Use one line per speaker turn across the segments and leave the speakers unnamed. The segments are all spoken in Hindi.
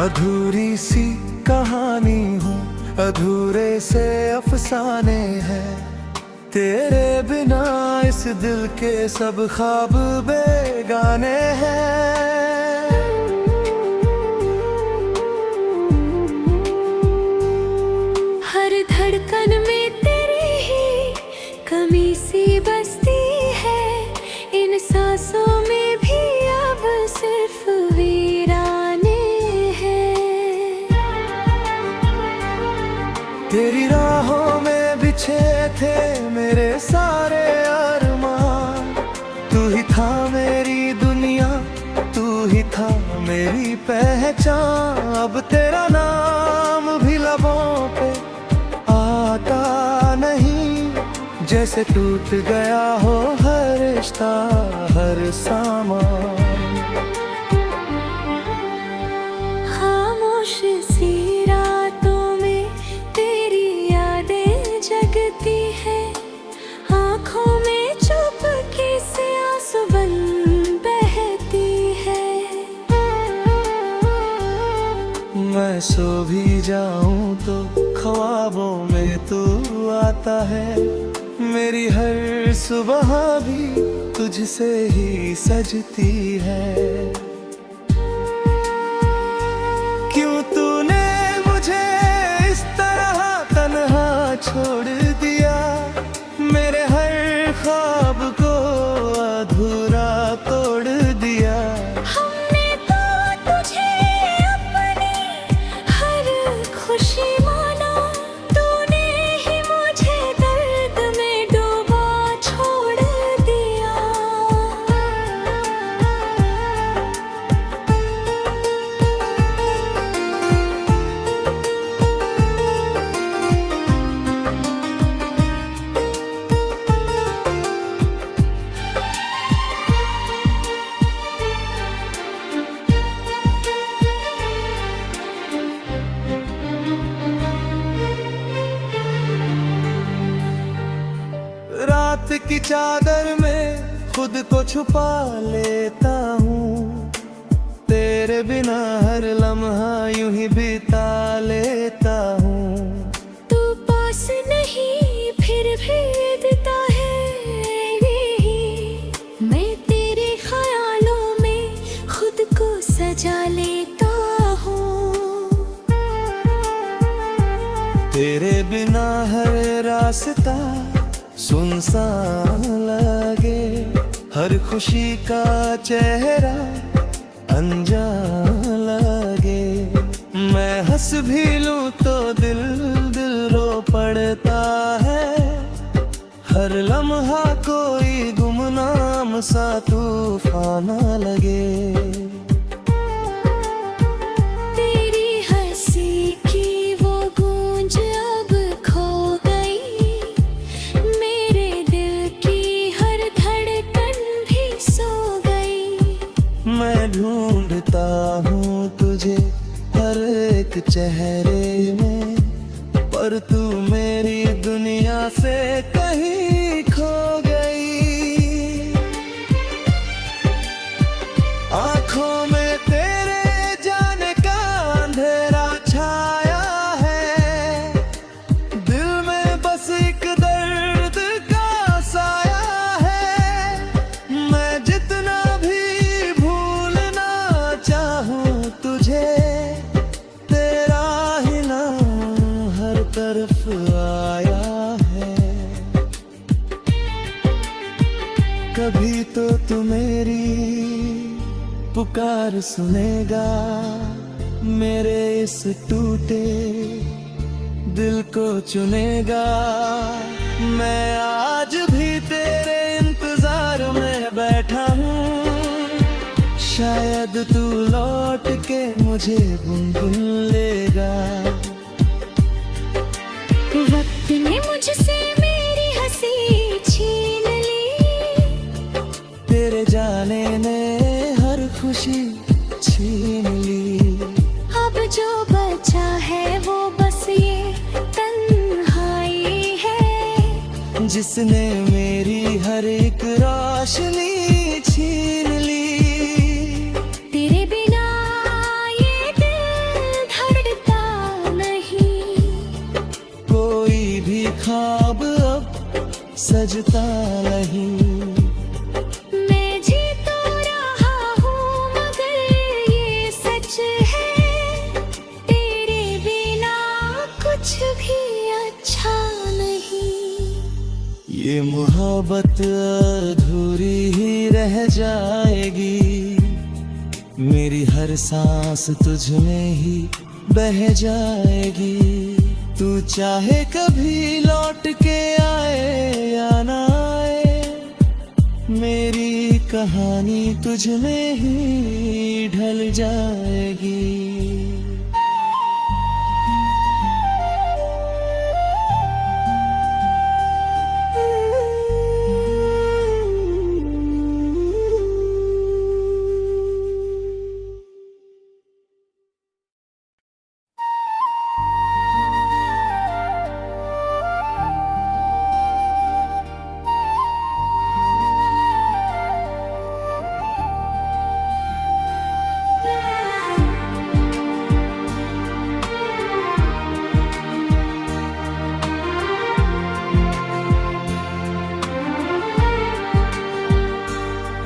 अधूरी सी कहानी हूँ, अधूरे से अफसाने हैं। तेरे बिना इस दिल के सब ख्वाब बेगाने हैं।
हर धड़कन में तेरी ही कमी सी बसती है। इन सांसों में भी अब सिर्फ वीराने हैं।
तेरी राहों में बिछे थे मेरे सारे अरमान। तू ही था मेरी दुनिया, तू ही था मेरी पहचान। अब तेरा नाम भी लबों पे आता नहीं, जैसे टूट गया हो हर रिश्ता, हर सामान।
खामोश सी रातों में तेरी यादें जगती है। आँखों में चुपके से आंसू बन बहती है।
मैं सो भी जाऊं तो ख्वाबों में तू आता है। मेरी हर सुबह भी तुझसे ही सजती है। क्यों तूने मुझे इस तरह तन्हा छोड़ दिया, मेरे हर ख्वाब को अधूरा तोड़ दिया।
हमने तो तुझे अपनी हर खुशी माना, तूने ही मुझे दर्द में डूबा छोड़ दिया।
रात की चादर में खुद को छुपा लेता हूँ। तेरे बिना हर लम्हा यूं ही बिता लेता हूँ।
तू पास नहीं फिर भी देता है यही। मैं तेरे ख्यालों में खुद को सजा लेता हूँ।
तेरे बिना हर रास्ता सुनसान लगे, हर खुशी का चेहरा अनजान लगे। मैं हंस भी लूं तो दिल दिल रो पड़ता है। हर लम्हा कोई गुमनाम सा तूफान लगे। मैं ढूंढता हूँ तुझे हर एक चेहरे में, पर तू मेरी दुनिया से कहीं खो गई। आँखों में तेरे जाने का अंधेरा छाया है। दिल में बस एक दर्द का साया है। मैं जितना तुझे तेरा ही नाम हर तरफ आया है। कभी तो तू मेरी पुकार सुनेगा, मेरे इस टूटे दिल को चुनेगा। मैं आज भी तेरे इंतजार में बैठा हूँ। शायद तू लौट के मुझे गुनगुन लेगा।
वक्त ने मुझसे मेरी हंसी छीन ली,
तेरे जाने ने हर खुशी छीन ली।
अब जो बचा है वो बस ये तन्हाई है,
जिसने मेरी हर एक रोशनी छीन ली।
तेरे बिना ये दिल
ख्वाब अब सजता नहीं।
मैं जी तो रहा हूँ मगर ये सच है, तेरे बिना कुछ भी अच्छा नहीं।
ये मोहब्बत अधूरी ही रह जाएगी, मेरी हर सांस तुझ में ही बह जाएगी। तू चाहे कभी लौट के आए या ना आए, मेरी कहानी तुझ में ही ढल जाएगी।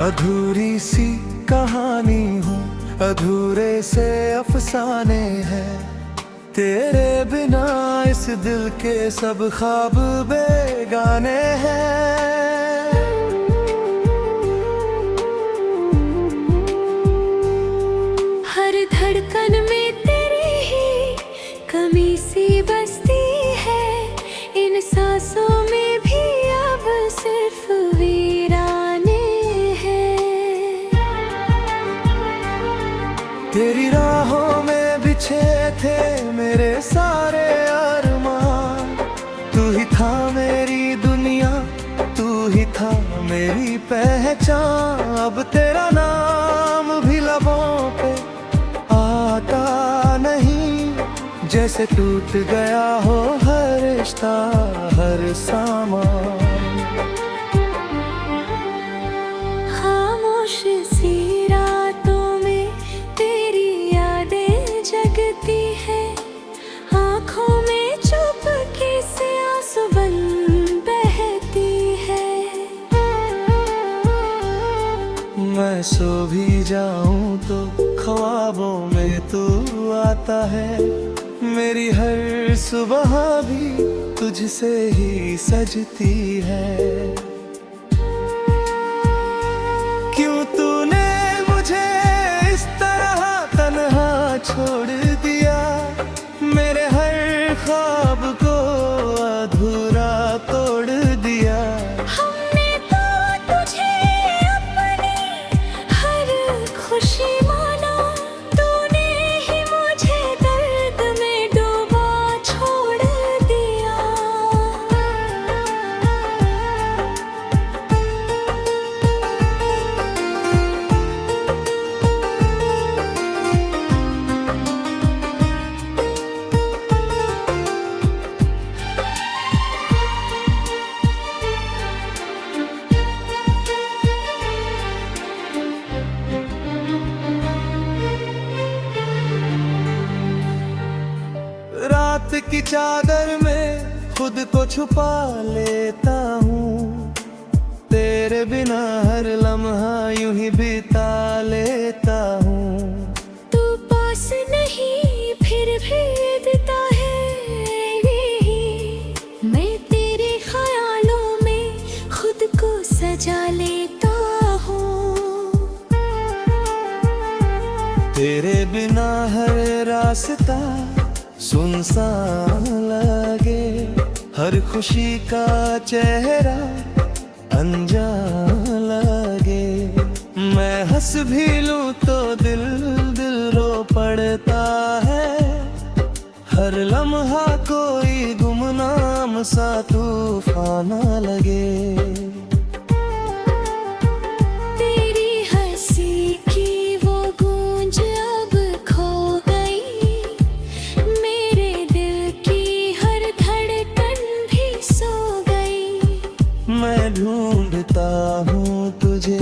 अधूरी सी कहानी हूँ, अधूरे से अफसाने हैं, तेरे बिना इस दिल के सब ख्वाब बेगाने हैं।
हर धड़कन में तेरी ही कमी सी बसती है, इन सांसों में भी अब सिर्फ वीराने हैं।
तेरी राहों में बिछे थे मेरे सारे अरमान, तू ही था मेरी दुनिया, तू ही था मेरी पहचान। अब तेरा नाम भी लबों पे आता नहीं, जैसे टूट गया हो हर रिश्ता हर सामान।
खामोश सी रातों में तेरी यादें जगती है, आँखों में चुपके से आंसू बन बहती है।
मैं सो भी जाऊं तो ख्वाबों में तू आता है, मेरी हर सुबह भी तुझसे ही सजती है। क्यों तूने मुझे इस तरह तन्हा छोड़ दिया, मेरे हर ख्वाब को अधूरा तोड़ दिया।
हमने तो तुझे अपनी हर खुशी माना, तूने ही मुझे दर्द में डूबा छोड़ दिया।
रात की चादर में खुद को छुपा लेता हूँ, तेरे बिना हर लम्हा यूं ही बिता लेता हूँ।
तू पास नहीं फिर भी देता है यही, मैं तेरे ख्यालों में खुद को सजा लेता हूँ।
तेरे बिना हर रास्ता सुनसान लगे, हर खुशी का चेहरा अनजान लगे। मैं हंस भी लूं तो दिल दिल रो पड़ता है, हर लम्हा कोई गुमनाम सा तूफान लगे।
तेरी हंसी की वो गूंज अब खो गई, मेरे दिल की हर धड़कन भी सो गई।
मैं ढूंढता हूँ तुझे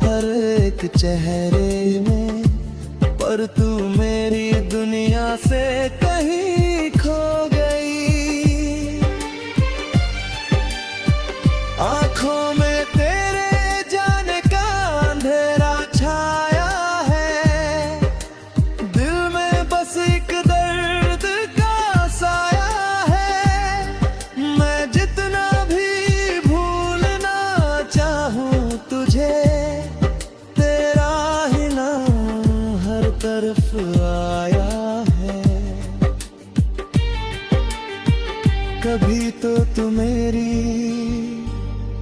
हर एक चेहरे में, पर तू मेरी दुनिया से कहीं खो गई।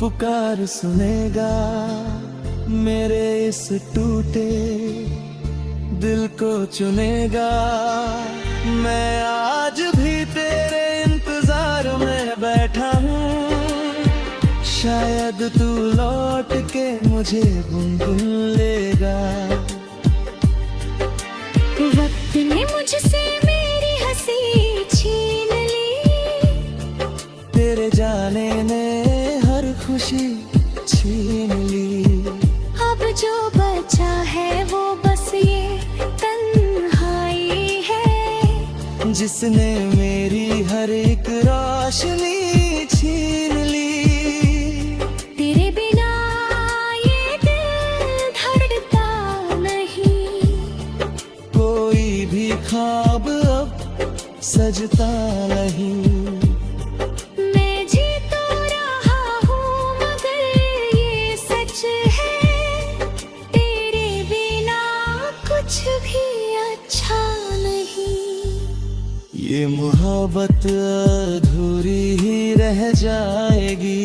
पुकार सुनेगा मेरे इस टूटे दिल को चुनेगा। मैं आज भी तेरे इंतजार में बैठा हूँ, शायद तू लौट के मुझे गुनगुन लेगा।
वक्त ने मुझसे मेरी हंसी छीन ली,
तेरे जाने ने हर खुशी छीन ली।
अब जो बचा है वो बस ये तन्हाई है,
जिसने मेरी हर एक रोशनी छीन ली।
तेरे बिना ये दिल धड़कता नहीं,
कोई भी ख्वाब अब सजता नहीं।
मैं जी तो रहा हूँ मगर ये सच है, तेरे बिना कुछ भी अच्छा नहीं।
ये मोहब्बत अधूरी ही रह जाएगी,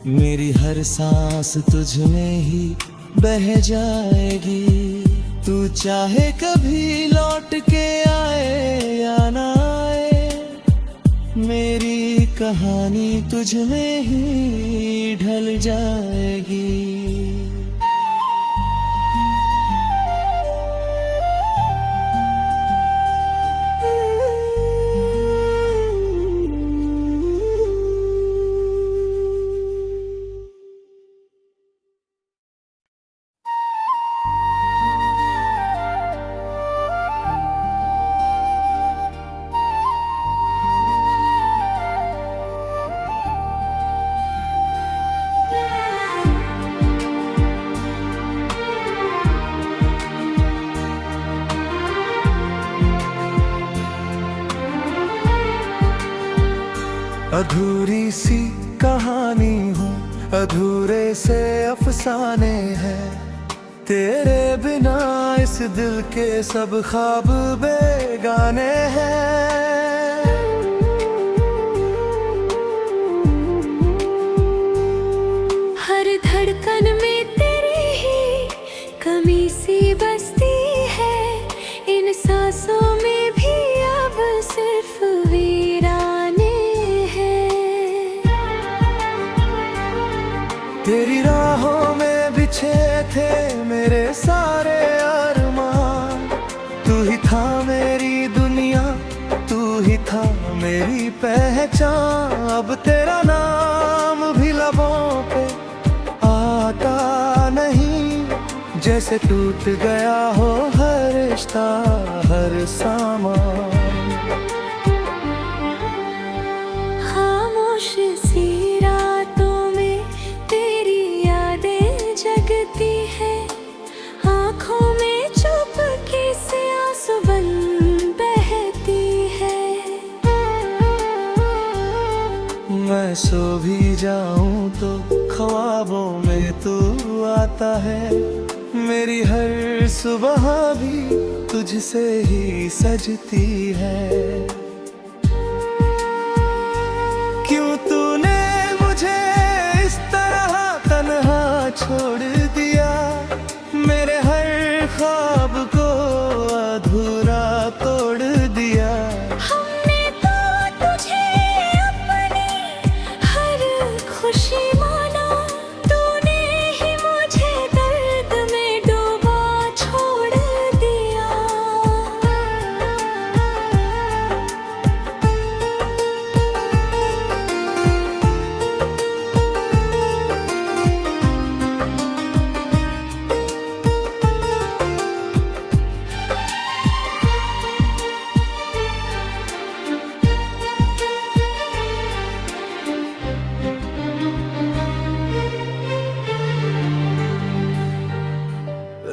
मेरी हर सांस तुझ में ही बह जाएगी। तू चाहे कभी लौट के आए या ना आए, मेरी कहानी तुझ में ही ढल जाएगी। अधूरी सी कहानी हूँ, अधूरे से अफसाने हैं। तेरे बिना इस दिल के सब ख्वाब बेगाने हैं।
हर धड़कन में तेरी ही कमी सी बसती है, इन सांसों में भी अब सिर्फ वीराने हैं।
तेरी राहों में बिछे थे मेरे सारे अरमान, तू ही था मेरी दुनिया, तू ही था मेरी पहचान। अब तेरा नाम भी लबों पे आता नहीं, जैसे टूट गया हो हर रिश्ता हर सामान।
खामोश सी रातों में तेरी यादें जगती है, आँखों में चुपके से आंसू बन बहती है।
मैं सो भी जाऊं तो ख्वाबों में तू आता है, मेरी हर सुबह भी तुझसे ही सजती है। क्यों तूने मुझे इस तरह तन्हा छोड़ दिया, मेरे हर ख्वाब को अधूरा तोड़ दिया।
हमने तो तुझे अपनी हर खुशी माना, तूने ही मुझे दर्द में डूबा छोड़ दिया।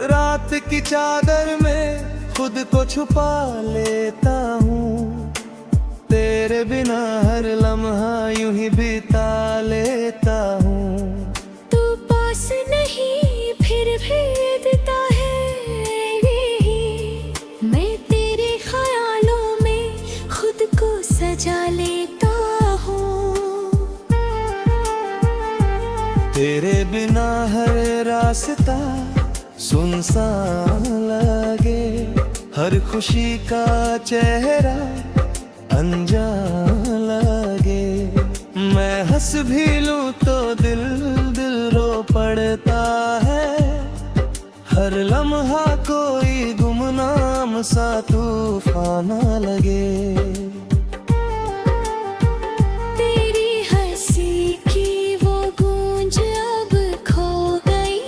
रात की चादर में खुद को छुपा लेता हूँ, तेरे बिना हर लम्हा यूं ही बिता लेता हूँ।
तू पास नहीं फिर भी देता है यही, मैं तेरे ख्यालों में खुद को सजा लेता हूँ।
तेरे बिना हर रास्ता सुनसान लगे, हर खुशी का चेहरा अनजान लगे। मैं हंस भी लूं तो दिल रो पड़ता है, हर लम्हा कोई गुमनाम सा तूफान लगे।
तेरी हंसी की वो गूंज अब खो गई,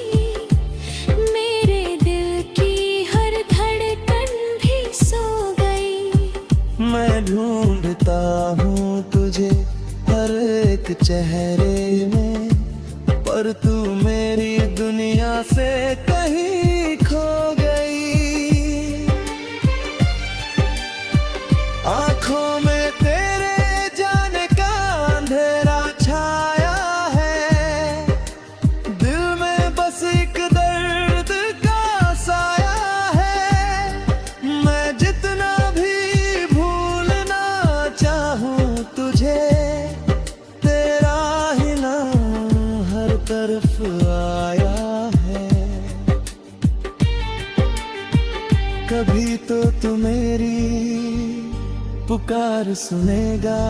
मेरे दिल की हर धड़कन भी सो गई।
मैं ढूंढता हूँ तुझे हर एक चेहरे में, पर तू मेरी दुनिया से कहीं खो गई। आँखों में तेरे जाने का अंधेरा छाया है, दिल में बस एक दर्द का साया है। मैं जितना भी भूलना चाहूँ तुझे, तेरा ही नाम हर तरफ आया है। कभी तो तू मेरी पुकार सुनेगा,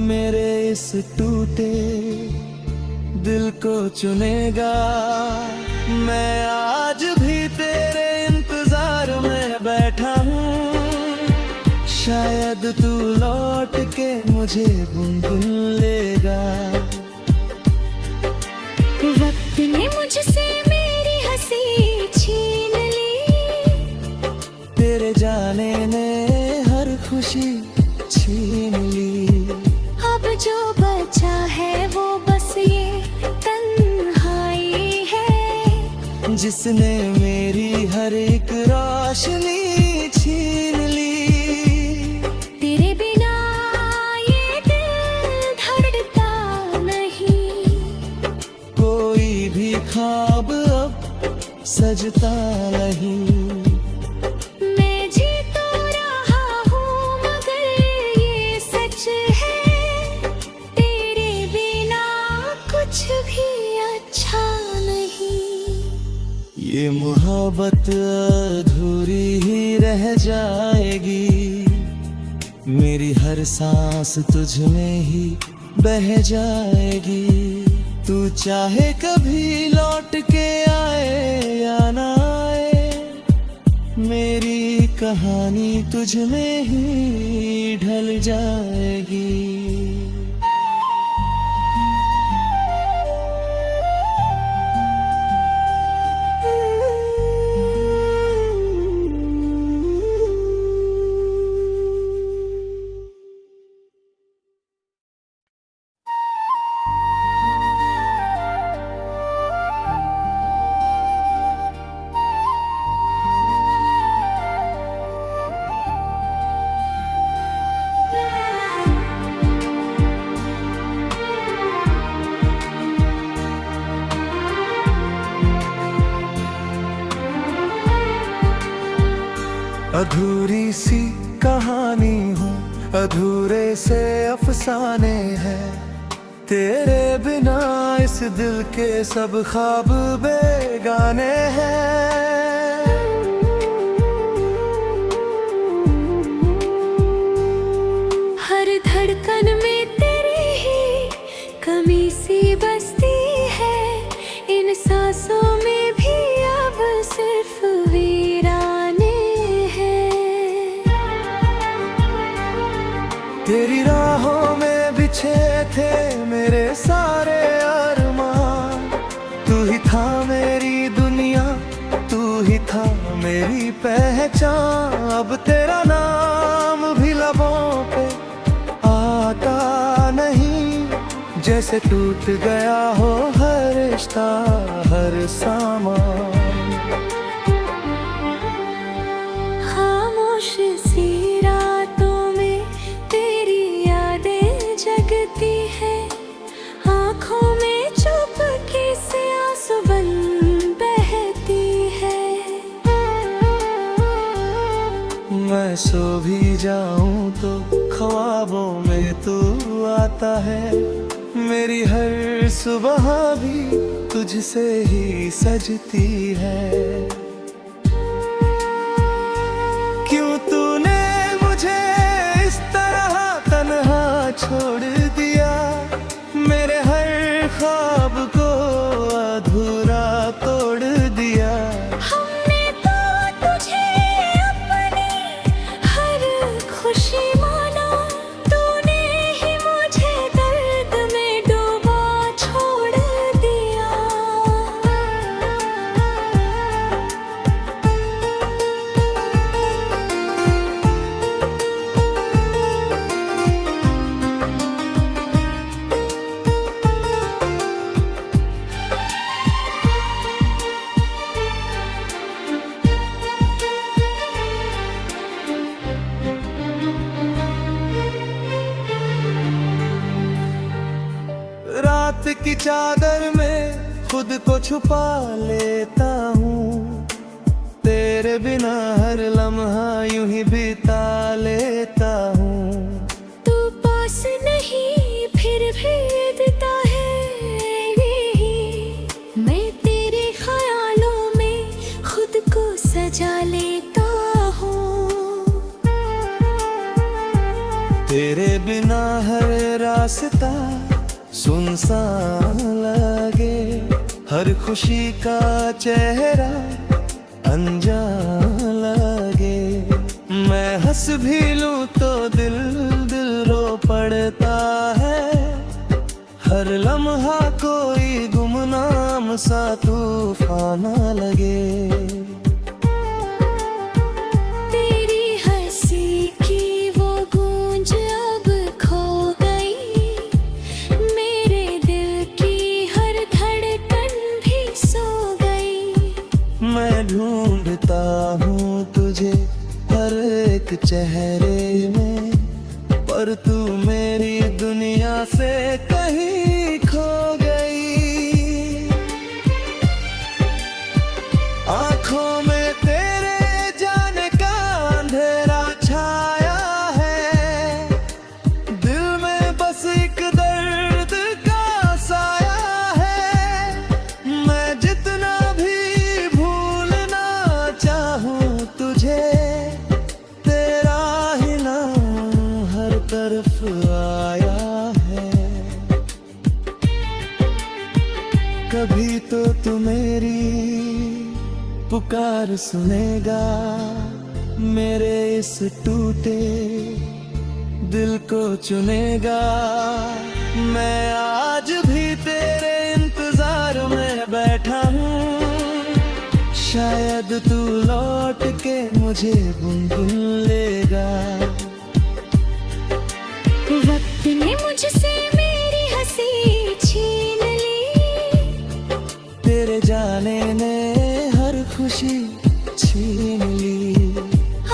मेरे इस टूटे दिल को चुनेगा। मैं आज भी तेरे इंतजार में बैठा हूँ, शायद तू लौट के मुझे गुनगुन लेगा।
वक्त ने मुझसे मेरी हंसी छीन ली,
तेरे जाने ने हर खुशी छीन ली।
अब जो बचा है वो बस ये तन्हाई है,
जिसने मेरी हर एक रोशनी छीन ली।
तेरे बिना ये दिल धड़कता नहीं,
कोई भी ख्वाब अब सजता नहीं।
मैं जी तो रहा हूँ मगर ये सच है, तेरे बिना कुछ भी अच्छा नहीं।
ये मोहब्बत अधूरी ही रह जाएगी, मेरी हर सांस तुझ में ही बह जाएगी। तू चाहे कभी लौट के आए या ना आए, मेरी कहानी तुझ में ही ढल जाएगी। अधूरी सी कहानी हूँ, अधूरे से अफसाने हैं। तेरे बिना इस दिल के सब ख्वाब बेगाने हैं।
हर धड़कन में तेरी ही कमी सी बसती है, इन सांसों में भी अब सिर्फ वीराने हैं।
तेरी राहों में बिछे थे मेरे सारे अरमान, तू ही था मेरी दुनिया, तू ही था मेरी पहचान। अब तेरा नाम भी लबों पे आता नहीं, जैसे टूट गया हो हर रिश्ता हर सामान।
खामोश सी रातों में तेरी यादें जगती है, आँखों में चुपके से आंसू बन बहती है।
मैं सो भी जाऊं तो ख्वाबों में तू आता है, मेरी हर हर सुबह भी तुझसे ही सजती है। क्यों तूने मुझे इस तरह तन्हा छोड़ दिया, मेरे हर ख्वाब को अधूरा तोड़ दिया।
हमने तो तुझे अपनी हर खुशी माना, तूने ही मुझे दर्द में डूबा छोड़ दिया।
रात की चादर में खुद को छुपा लेता हूँ, तेरे बिना हर लम्हा यूं ही बिता लेता हूँ।
तू पास नहीं फिर भी देता है यही, मैं तेरे ख्यालों में खुद को सजा लेता हूँ।
तेरे बिना हर रास्ता सुनसान लगे, हर खुशी का चेहरा अनजान लगे। मैं हंस भी लूं तो दिल दिल रो पड़ता है, हर लम्हा कोई गुमनाम सा तूफान लगे।
तेरी हंसी की वो गूंज अब खो गई, मेरे दिल की हर धड़कन भी सो गई।
मैं ढूंढता हूँ तुझे हर एक चेहरे में, पर तू मेरी दुनिया से कहीं खो गई। आँखों में तेरे जाने का अंधेरा छाया है, दिल में बस एक दर्द का साया है। मैं जितना भी भूलना चाहूँ तुझे, तेरा ही नाम हर तरफ आया है। कभी तो तू मेरी पुकार सुनेगा, मेरे इस टूटे दिल को चुनेगा। मैं आज भी तेरे इंतजार में बैठा हूँ, शायद तू लौट के मुझे बुन लेगा।
वक्त ने मुझसे मेरी हंसी छीन ली,
तेरे जाने ने हर खुशी छीन ली।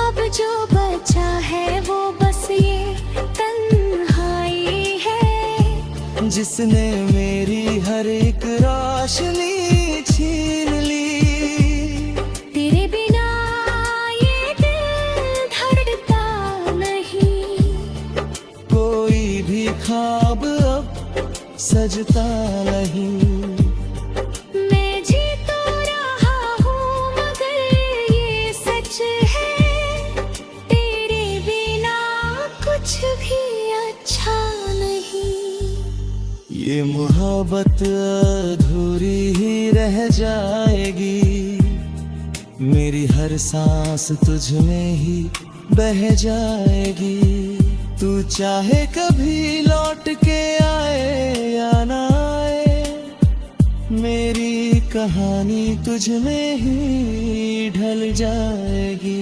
अब जो बचा है वो बस ये तन्हाई है,
जिसने मेरी हर एक रोशनी छीन ली।
तेरे बिना ये दिल धड़कता नहीं,
कोई भी ख्वाब अब सजता नहीं।
मैं जी तो रहा हूँ मगर ये सच है, तेरे बिना कुछ भी अच्छा नहीं।
ये मोहब्बत अधूरी ही रह जाएगी, मेरी हर सांस तुझ में ही बह जाएगी। तू चाहे कभी लौट के आए या ना आए, मेरी कहानी तुझ में ही ढल जाएगी।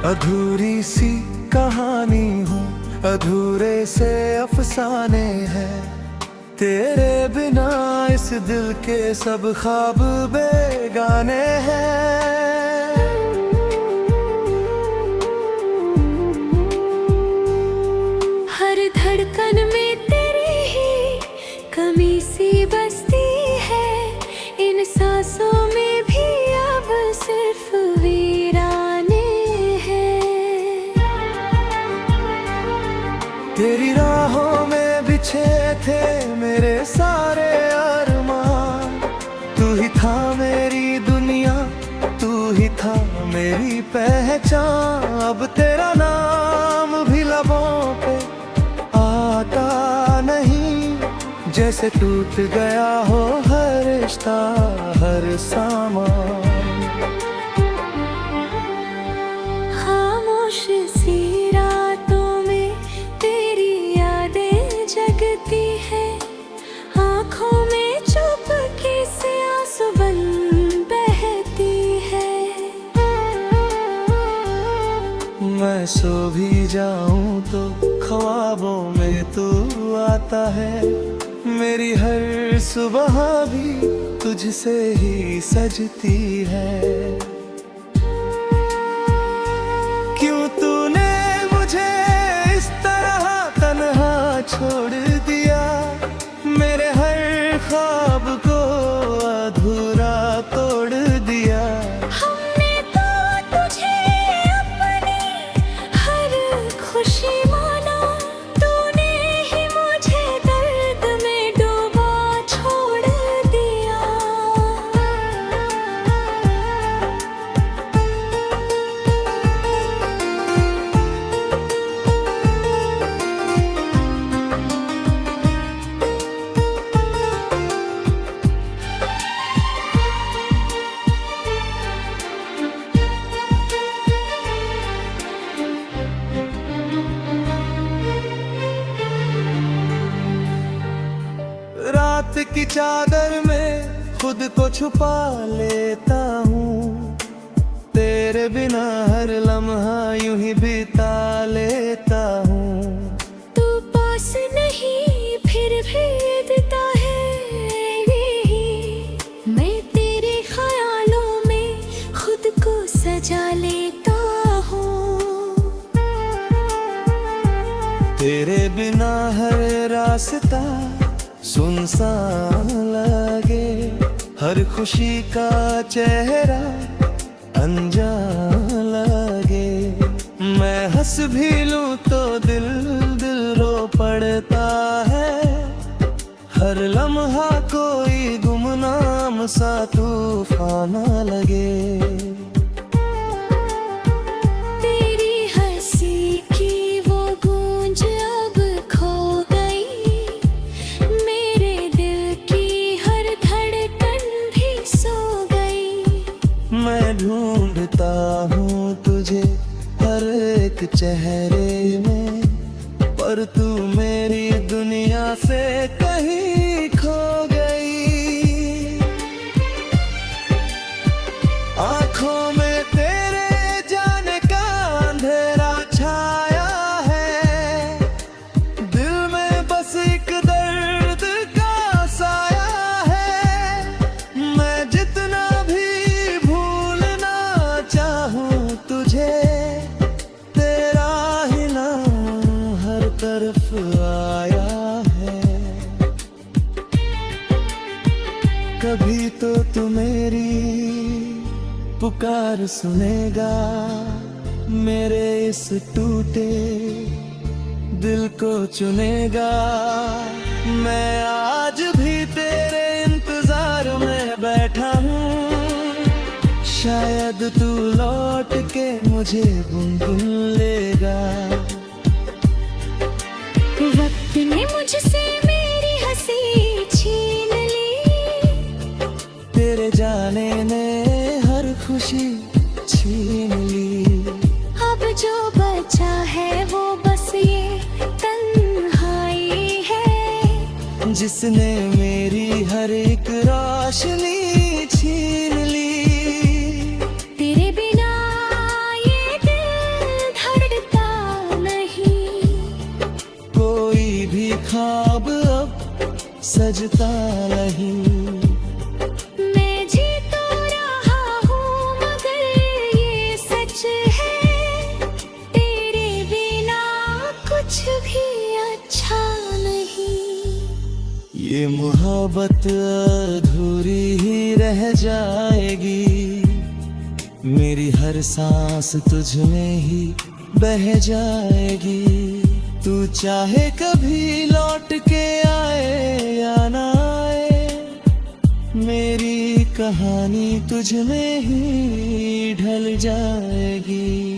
अधूरी सी कहानी हूँ, अधूरे से अफसाने हैं। तेरे बिना इस दिल के सब ख्वाब बेगाने हैं।
हर धड़कन में तेरी ही कमी सी बसती है। इन सांसों में भी अब सिर्फ वीराने हैं।
तेरी राहों में बिछे थे मेरे सारे अरमान। तू ही था मेरी दुनिया, तू ही था मेरी पहचान। अब तेरा नाम भी लबों पे आता नहीं, जैसे टूट गया हो हर रिश्ता, हर सामान।
खामोश सी रातों में तेरी यादें जगती है। आँखों में चुपके से आंसू बन बहती है।
मैं सो भी जाऊं तो ख्वाबों में तू आता है। मेरी हर सुबह भी तुझसे ही सजती है। क्यों तूने मुझे इस तरह तन्हा छोड़ दिया, मेरे हर ख्वाब को अधूरा तोड़ दिया।
हमने तो तुझे अपनी हर खुशी माना, तूने ही मुझे दर्द में डूबा छोड़ दिया।
रात की चादर में खुद को छुपा लेता हूँ। तेरे बिना हर लम्हा यूं ही बिता लेता हूँ।
तू पास नहीं फिर भी देता है यही। मैं तेरे ख्यालों में खुद को सजा लेता हूँ।
तेरे बिना हर रास्ता सुनसान लगे, हर खुशी का चेहरा अनजान लगे। मैं हंस भी लूं तो दिल दिल रो पड़ता है। हर लम्हा कोई गुमनाम सा तूफान लगे।
तेरी हंसी की वो गूंज अब खो गई। मेरे दिल की हर धड़कन भी सो गई।
मैं ढूंढता हूँ तुझे हर एक चेहरे में, पर तू मेरी दुनिया से कहीं खो गई। आँखों में तेरे जाने का अंधेरा छाया है। दिल में बस एक दर्द का साया है। मैं जितना भी भूलना चाहूँ तुझे, तेरा ही नाम हर तरफ आया है। कभी तो तू मेरी पुकार सुनेगा, मेरे इस टूटे दिल को चुनेगा। मैं आज भी तेरे इंतजार में बैठा हूँ। शायद तू लौट के मुझे गुनगुन लेगा।
वक्त ने मुझसे मेरी हंसी छीन ली।
तेरे जाने ने हर खुशी छीन ली।
अब जो बचा है वो बस ये तन्हाई है,
जिसने मेरी हर एक रोशनी छीन ली।
तेरे बिना ये दिल
ये मोहब्बत अधूरी ही रह जाएगी, मेरी हर सांस तुझ में ही बह जाएगी। तू चाहे कभी लौट के आए या ना आए, मेरी कहानी तुझ में ही ढल जाएगी।